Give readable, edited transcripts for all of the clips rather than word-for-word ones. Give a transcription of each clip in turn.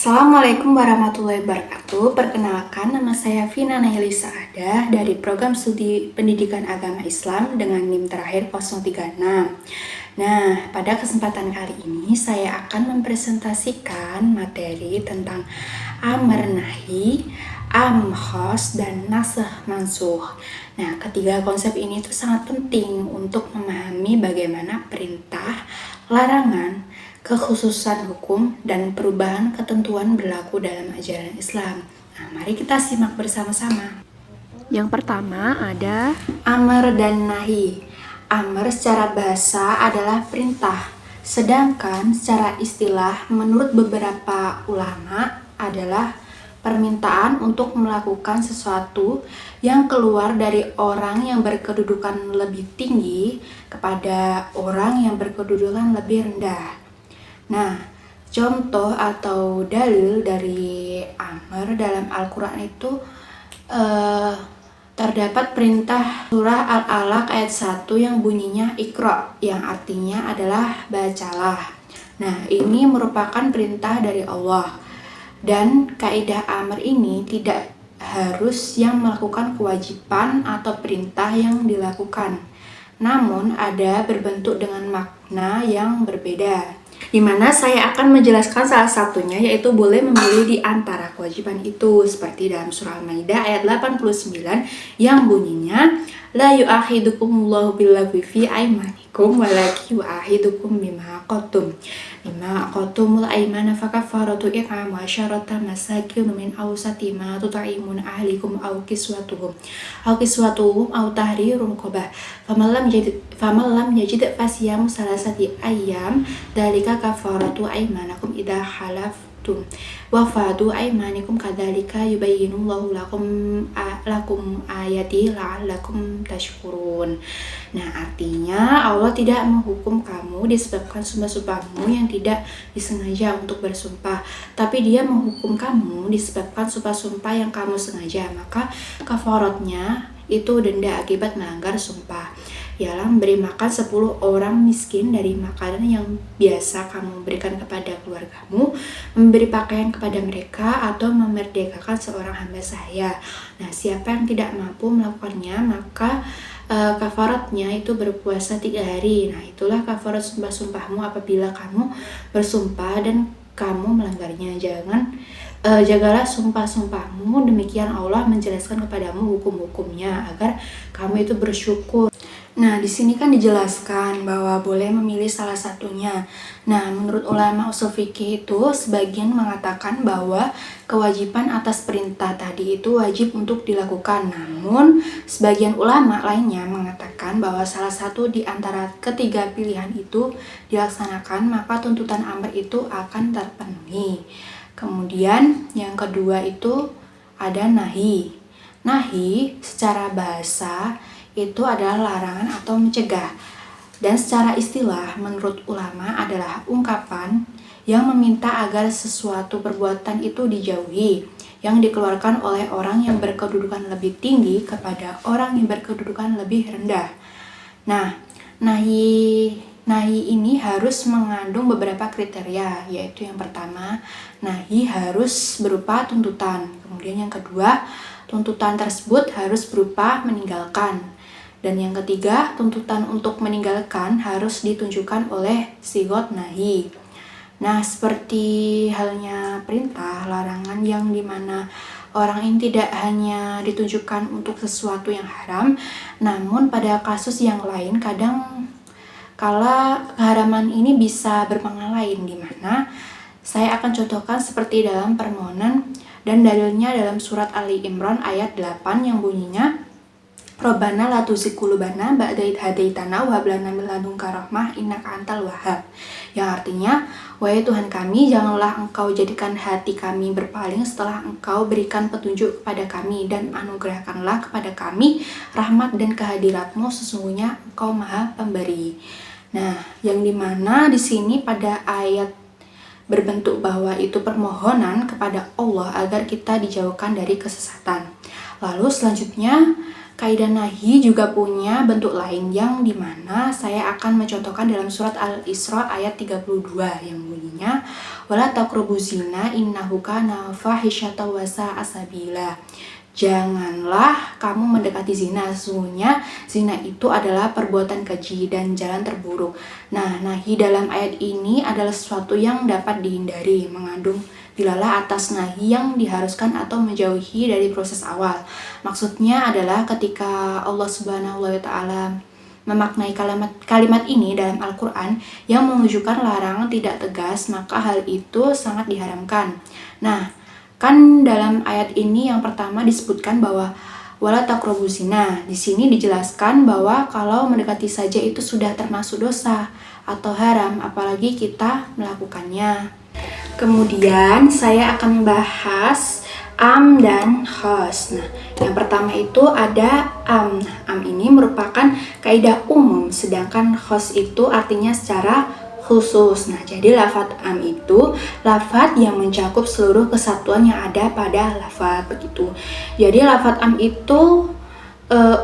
Assalamualaikum warahmatullahi wabarakatuh. Perkenalkan, nama saya Vina Nahilisa Ada dari Program Studi Pendidikan Agama Islam dengan NIM terakhir 036. Nah, pada kesempatan kali ini saya akan mempresentasikan materi tentang amar nahi, amhos, dan nasakh mansuh. Nah, ketiga konsep ini tuh sangat penting untuk memahami bagaimana perintah, larangan, kekhususan hukum, dan perubahan ketentuan berlaku dalam ajaran Islam. Nah, mari kita simak bersama-sama. Yang pertama ada Amar dan nahi. Amar secara bahasa adalah perintah, sedangkan secara istilah menurut beberapa ulama adalah permintaan untuk melakukan sesuatu yang keluar dari orang yang berkedudukan lebih tinggi kepada orang yang berkedudukan lebih rendah. Nah, contoh atau dalil dari amar dalam Al-Quran itu terdapat perintah surah Al-Alaq ayat 1 yang bunyinya Iqra, yang artinya adalah bacalah. Nah, ini merupakan perintah dari Allah. Dan kaidah amar ini tidak harus yang melakukan kewajiban atau perintah yang dilakukan, namun ada berbentuk dengan makna yang berbeda, di mana saya akan menjelaskan salah satunya, yaitu boleh memilih di antara kewajiban itu, seperti dalam surah Al-Maidah ayat 89 yang bunyinya la yu'akhidukumullahu billaghwi fi aymanikum walakin yu'akhidukum bima aqadtumul aymana fakaffaratu it'amu asyarata masakin min awsati ma tut'imun ahlikum aw kiswatuhum aw tahrirum raqabah faman lam yajid fasiyamu salasati ayyam dalika kafaratu aymanakum idza halaftum wafadu aymanikum kadzalika yubayyinullahu lakum ayati la'allakum tashkurun. Nah, artinya Allah tidak menghukum kamu disebabkan sumpah-sumpahmu yang tidak disengaja untuk bersumpah, tapi Dia menghukum kamu disebabkan sumpah-sumpah yang kamu sengaja. Maka kafaratnya itu denda akibat melanggar sumpah, ialah memberi makan 10 orang miskin dari makanan yang biasa kamu berikan kepada keluargamu, memberi pakaian kepada mereka, atau memerdekakan seorang hamba sahaya. Nah, siapa yang tidak mampu melakukannya, maka kafaratnya itu berpuasa 3 hari. Nah, itulah kafarat sumpah-sumpahmu apabila kamu bersumpah dan kamu melanggarnya. Jagalah sumpah-sumpahmu, demikian Allah menjelaskan kepadamu hukum-hukumnya agar kamu itu bersyukur. Nah, di sini kan dijelaskan bahwa boleh memilih salah satunya. Nah, menurut ulama usul fikih itu sebagian mengatakan bahwa kewajiban atas perintah tadi itu wajib untuk dilakukan. Namun, sebagian ulama lainnya mengatakan bahwa salah satu di antara ketiga pilihan itu dilaksanakan, maka tuntutan amar itu akan terpenuhi. Kemudian, yang kedua itu ada nahi. Nahi secara bahasa itu adalah larangan atau mencegah, dan secara istilah menurut ulama adalah ungkapan yang meminta agar sesuatu perbuatan itu dijauhi, yang dikeluarkan oleh orang yang berkedudukan lebih tinggi kepada orang yang berkedudukan lebih rendah. Nah, nahi ini harus mengandung beberapa kriteria, yaitu yang pertama, nahi harus berupa tuntutan. Kemudian yang kedua, tuntutan tersebut harus berupa meninggalkan. Dan yang ketiga, tuntutan untuk meninggalkan harus ditunjukkan oleh sigot nahi. Nah, seperti halnya perintah, larangan yang dimana orang ini tidak hanya ditunjukkan untuk sesuatu yang haram, namun pada kasus yang lain kadang kala keharaman ini bisa bermakna lain, di mana saya akan contohkan seperti dalam permohonan, dan dalilnya dalam surat Ali Imran ayat 8 yang bunyinya Rabbana la tuzigh qulubana ba'da idh hadaitana wa hab lana min ladunka rahmah innaka antal wahhab. Yang artinya, wahai Tuhan kami, janganlah Engkau jadikan hati kami berpaling setelah Engkau berikan petunjuk kepada kami, dan anugerahkanlah kepada kami rahmat dan kehadirat-Mu, sesungguhnya Engkau Maha Pemberi. Nah, yang dimana di sini pada ayat berbentuk bahwa itu permohonan kepada Allah agar kita dijauhkan dari kesesatan. Lalu selanjutnya, kaidah nahi juga punya bentuk lain yang dimana saya akan mencontohkan dalam surat Al-Isra ayat 32 yang bunyinya wala taqrabuz zina innahu kana fahisyatan wa sa'a sabila. Janganlah kamu mendekati zina, sesungguhnya zina itu adalah perbuatan keji dan jalan terburuk. Nah, nahi dalam ayat ini adalah sesuatu yang dapat dihindari, mengandung dilalah atas nahi yang diharuskan atau menjauhi dari proses awal. Maksudnya adalah ketika Allah Subhanahu wa Ta'ala memaknai kalimat ini dalam Al-Quran yang menunjukkan larangan tidak tegas, maka hal itu sangat diharamkan. Nah, kan dalam ayat ini yang pertama disebutkan bahwa wala taqrabuz zina. Di sini dijelaskan bahwa kalau mendekati saja itu sudah termasuk dosa atau haram, apalagi kita melakukannya. Kemudian saya akan membahas am dan khas. Nah, yang pertama itu ada am. Am ini merupakan kaidah umum, sedangkan khas itu artinya secara khusus. Nah, jadi lafadz am itu lafadz yang mencakup seluruh kesatuan yang ada pada lafadz begitu. Jadi lafadz am itu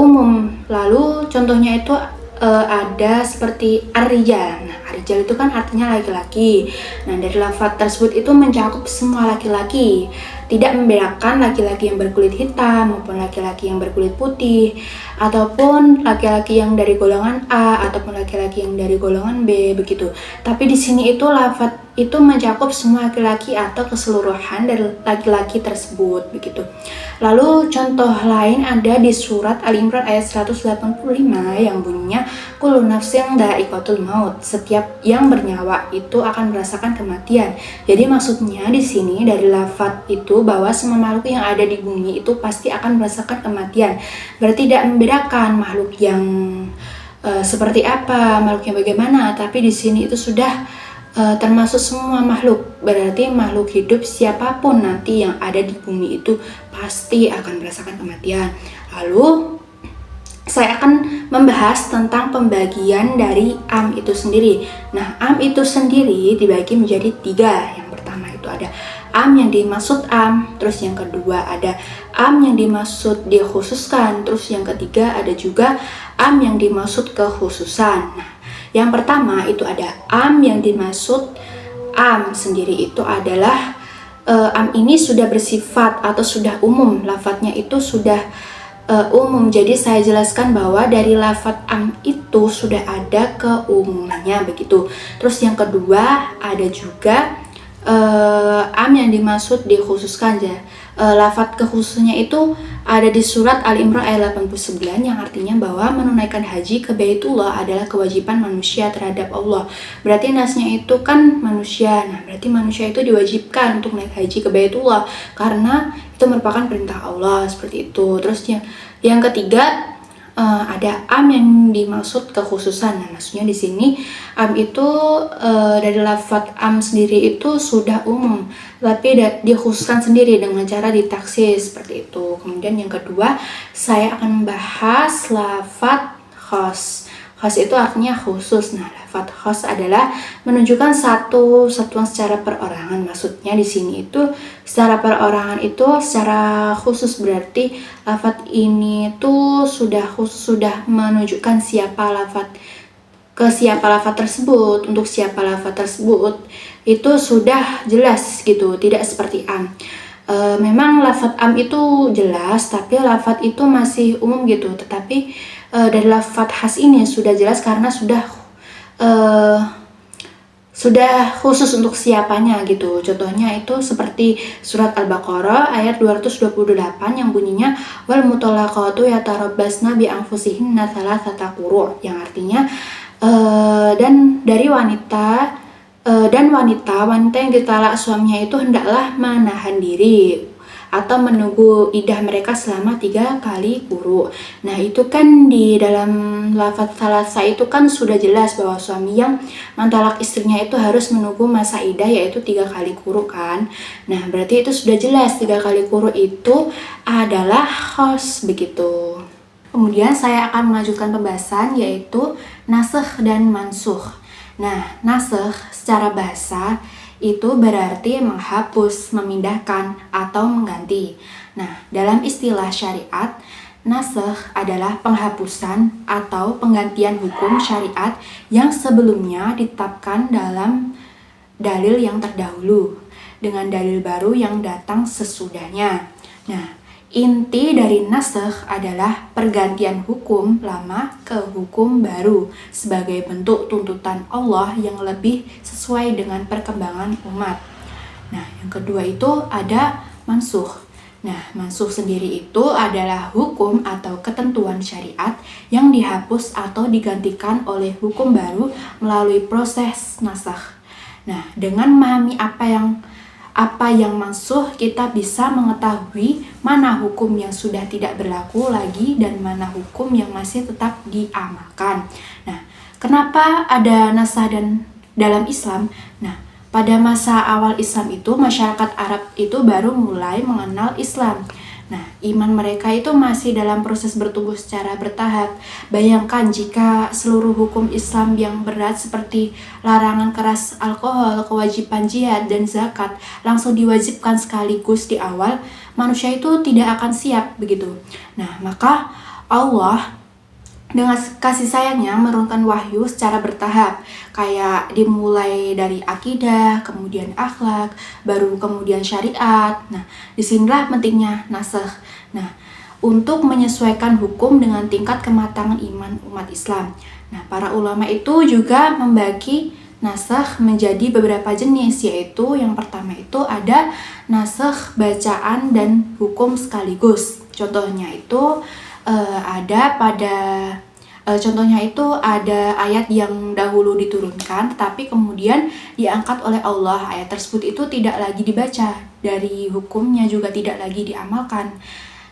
umum. Lalu contohnya itu ada seperti ar-rijal. Nah, ar-rijal itu kan artinya laki-laki. Nah, dari lafadz tersebut itu mencakup semua laki-laki, tidak membedakan laki-laki yang berkulit hitam maupun laki-laki yang berkulit putih, ataupun laki-laki yang dari golongan A ataupun laki-laki yang dari golongan B begitu. Tapi di sini itu lafadz itu mencakup semua laki-laki atau keseluruhan dari laki-laki tersebut begitu. Lalu contoh lain ada di surat Al-Imran ayat 185 yang bunyinya kullu nafsin dha'iqatul maut. Setiap yang bernyawa itu akan merasakan kematian. Jadi maksudnya di sini dari lafadz itu bahwa semua makhluk yang ada di bumi itu pasti akan merasakan kematian. Berarti tidak membedakan makhluk yang seperti apa, makhluk yang bagaimana, tapi di sini itu sudah termasuk semua makhluk. Berarti makhluk hidup siapapun nanti yang ada di bumi itu pasti akan merasakan kematian. Lalu saya akan membahas tentang pembagian dari am itu sendiri. Nah, am itu sendiri dibagi menjadi 3. Yang pertama itu ada am yang dimaksud am, terus yang kedua ada am yang dimaksud dikhususkan, terus yang ketiga ada juga am yang dimaksud kekhususan. Nah, yang pertama itu ada am yang dimaksud am sendiri itu adalah am ini sudah bersifat atau sudah umum, lafadznya itu sudah umum. Jadi saya jelaskan bahwa dari lafadz am itu sudah ada keumumannya begitu. Terus yang kedua ada juga am yang dimaksud dikhususkan ya. Lafadz kekhususnya itu ada di surat Al-Imran ayat 89 yang artinya bahwa menunaikan haji ke Baitullah adalah kewajiban manusia terhadap Allah. Berarti nasnya itu kan manusia. Nah, berarti manusia itu diwajibkan untuk naik haji ke Baitullah karena itu merupakan perintah Allah seperti itu. Terus yang ketiga ada am yang dimaksud kekhususan. Nah, maksudnya di sini am itu dari lafadz am sendiri itu sudah umum, tapi dikhususkan sendiri dengan cara ditaksis seperti itu. Kemudian yang kedua, saya akan membahas lafadz khas. Khas itu artinya khusus. Nah, lafadz khas adalah menunjukkan satu satuan secara perorangan. Maksudnya di sini itu secara perorangan itu secara khusus, berarti lafadz ini tuh sudah menunjukkan siapa lafadz tersebut, untuk siapa lafadz tersebut itu sudah jelas gitu, tidak seperti am. Memang lafadz am itu jelas, tapi lafadz itu masih umum gitu. Tetapi dari lafadz khas ini sudah jelas karena sudah khusus untuk siapanya gitu. Contohnya itu seperti surat Al-Baqarah ayat 228 yang bunyinya wal mutallaqatu yatarabbasna bi anfusihinna thalathata quru', yang artinya dan wanita yang ditalak suaminya itu hendaklah menahan diri atau menunggu iddah mereka selama 3 kali quru'. Nah, itu kan di dalam lafadz thalatsa itu kan sudah jelas bahwa suami yang mentalak istrinya itu harus menunggu masa iddah yaitu 3 kali quru' kan. Nah, berarti itu sudah jelas 3 kali quru' itu adalah khas begitu. Kemudian saya akan melanjutkan pembahasan yaitu nasakh dan mansukh. Nah, nasakh secara bahasa itu berarti menghapus, memindahkan, atau mengganti. Nah, dalam istilah syariat, nasakh adalah penghapusan atau penggantian hukum syariat yang sebelumnya ditetapkan dalam dalil yang terdahulu dengan dalil baru yang datang sesudahnya. Nah, inti dari nasakh adalah pergantian hukum lama ke hukum baru sebagai bentuk tuntutan Allah yang lebih sesuai dengan perkembangan umat. Nah, yang kedua itu ada mansukh. Nah, mansukh sendiri itu adalah hukum atau ketentuan syariat yang dihapus atau digantikan oleh hukum baru melalui proses nasakh. Nah, dengan memahami apa yang mansukh, kita bisa mengetahui mana hukum yang sudah tidak berlaku lagi dan mana hukum yang masih tetap diamalkan. Nah, kenapa ada nasakh dalam Islam? Nah, pada masa awal Islam itu, masyarakat Arab itu baru mulai mengenal Islam. Nah, iman mereka itu masih dalam proses bertumbuh secara bertahap. Bayangkan jika seluruh hukum Islam yang berat seperti larangan keras alkohol, kewajiban jihad, dan zakat langsung diwajibkan sekaligus di awal, manusia itu tidak akan siap begitu. Nah, maka Allah dengan kasih sayangnya menurunkan wahyu secara bertahap, kayak dimulai dari akidah, kemudian akhlak, baru kemudian syariat. Nah, disinilah pentingnya nasakh. Nah, untuk menyesuaikan hukum dengan tingkat kematangan iman umat Islam. Nah, para ulama itu juga membagi nasakh menjadi beberapa jenis, yaitu yang pertama itu ada nasakh bacaan dan hukum sekaligus. Contohnya itu Contohnya itu ada ayat yang dahulu diturunkan tetapi kemudian diangkat oleh Allah. Ayat tersebut itu tidak lagi dibaca, dari hukumnya juga tidak lagi diamalkan.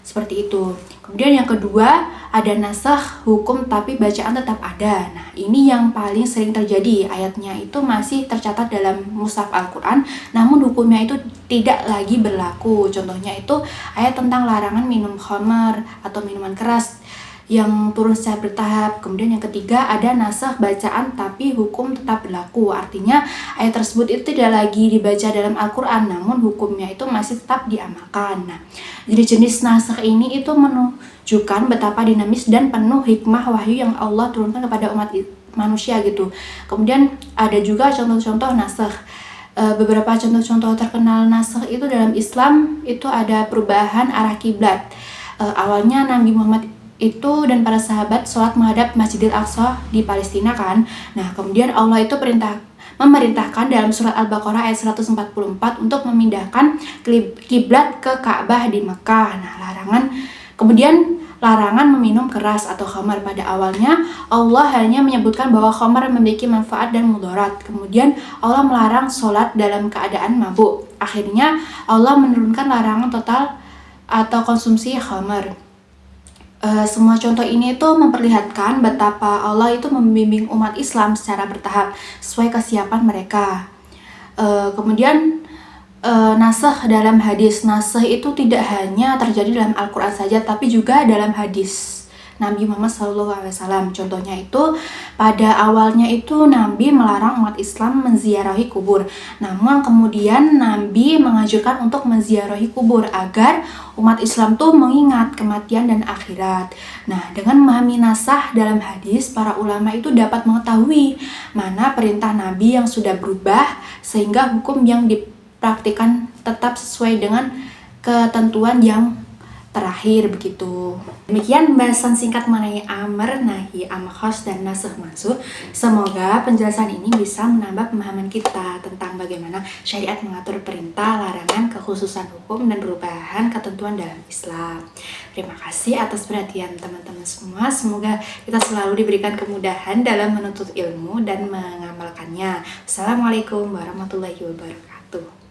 Seperti itu. Kemudian yang kedua ada nasakh hukum tapi bacaan tetap ada. Nah, ini yang paling sering terjadi. Ayatnya itu masih tercatat dalam mushaf Al-Quran, namun hukumnya itu tidak lagi berlaku. Contohnya itu ayat tentang larangan minum khamar atau minuman keras yang turun secara bertahap. Kemudian yang ketiga ada nasakh bacaan tapi hukum tetap berlaku. Artinya ayat tersebut itu tidak lagi dibaca dalam Al-Quran, namun hukumnya itu masih tetap diamalkan. Nah, jadi jenis nasakh ini itu menunjukkan betapa dinamis dan penuh hikmah wahyu yang Allah turunkan kepada umat manusia gitu. Kemudian ada juga contoh-contoh nasakh. Beberapa contoh-contoh terkenal nasakh itu dalam Islam itu ada perubahan arah kiblat. Awalnya Nabi Muhammad itu dan para sahabat sholat menghadap Masjidil Aqsa di Palestina kan. Nah, kemudian Allah itu memerintahkan dalam surat Al-Baqarah ayat 144 untuk memindahkan kiblat ke Ka'bah di Mekah. Nah, larangan meminum keras atau khamar. Pada awalnya Allah hanya menyebutkan bahwa khamar memiliki manfaat dan mudarat. Kemudian Allah melarang sholat dalam keadaan mabuk. Akhirnya Allah menurunkan larangan total atau konsumsi khamar. Semua contoh ini itu memperlihatkan betapa Allah itu membimbing umat Islam secara bertahap sesuai kesiapan mereka. Kemudian nasakh dalam hadis. Nasakh itu tidak hanya terjadi dalam Al-Quran saja, tapi juga dalam hadis Nabi Muhammad SAW. Contohnya itu pada awalnya itu Nabi melarang umat Islam menziarahi kubur. Namun kemudian Nabi menganjurkan untuk menziarahi kubur agar umat Islam tuh mengingat kematian dan akhirat. Nah, dengan memahami nasakh dalam hadis, para ulama itu dapat mengetahui mana perintah Nabi yang sudah berubah sehingga hukum yang dipraktikkan tetap sesuai dengan ketentuan yang terakhir begitu. Demikian pembahasan singkat mengenai amr, nahi, amkhos, dan nasakh mansukh. Semoga penjelasan ini bisa menambah pemahaman kita tentang bagaimana syariat mengatur perintah, larangan, kekhususan hukum, dan perubahan ketentuan dalam Islam. Terima kasih atas perhatian teman-teman semua. Semoga kita selalu diberikan kemudahan dalam menuntut ilmu dan mengamalkannya. Assalamualaikum warahmatullahi wabarakatuh.